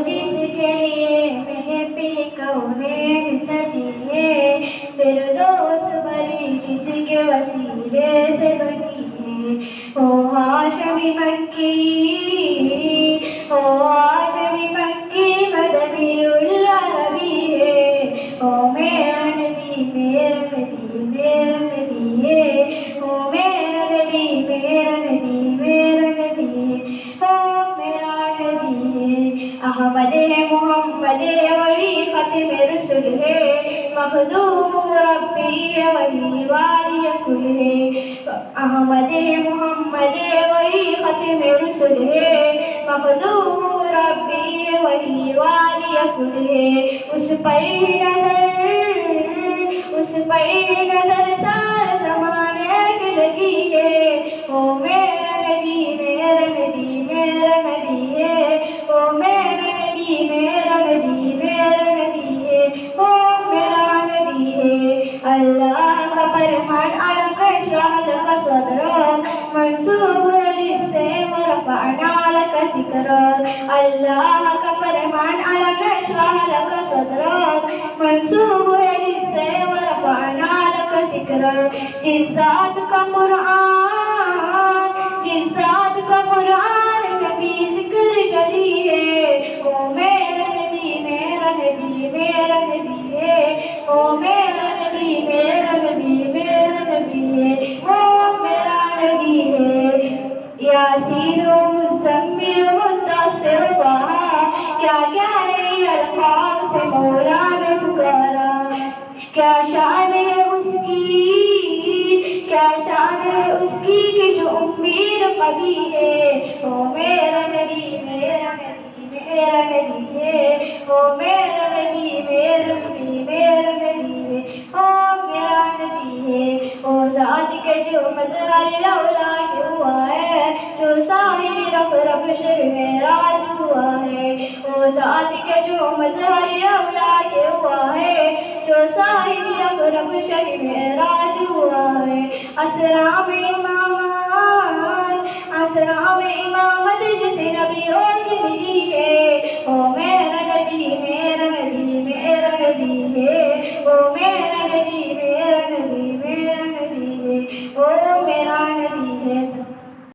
جس کے لیے محفل کونین سجی ہے، فردوس بری جس کے وسیلے سے بنی ہے، او ہاشمی مکی، او ہاشمی مکی مدنی العربی ہے، او میرا نبی میرا نبی میرا نبی ہے، او میرا نبی میرا نبی میرا نبی ہے، او میرا نبی ہے، احمد ہے محمد ہے وہی ختم رسل ہے، مخدوم ربی ہے وہی والی کل ہے، احمد ہے محمد ہے وہی ختم رسل ہے، مخدوم ربی ہے وہی والی کل ہے، اس پر نظر سارے زمانے کی لگی ہے، او میرا نبی میرا نبی میرا نبی ہے، او میرا نبی میرا نبی میرا نبی ہے، او میرا نبی ہے، اللہ کا فرمان علم اشرح لک صدرک منسوب ہے جس سے ورفعنا لک ذکرک، اللہ کا فرمان علم اشرح لک صدرک منسوب ہے جس سے ورفعنا لک ذکرک، جس ذات کا قرآن نبی ذکر جلی ہے، او میرا نبی میرا نبی میرا نبی ہے، او میرا نبی میرا نبی میرا نبی ہے، او میرا نبی ہے، یاسین و مزمل و مدثر طہا، کیا کیا نئی الفاظ سے مولا نے پکارا، کیا شان ہے اس کی، کیا شان ہے اس کی کہ جو امید قوی ہے، او میرا نبی میرا نبی میرا نبی ہے، او میرا نبی میرا نبی میرا نبی ہے، او میرا نبی ہے، او ذات کے جو مظہر لولا کے ہوا ہے، جو صاحب رب شر معراج ہوا ہے، او ذات کے جو مظہر لولا کے ہوا ہے، جو صاحب رب شر معراج ہوا ہے، اسرام امامت جسے نبیوں کی ملی ہے، او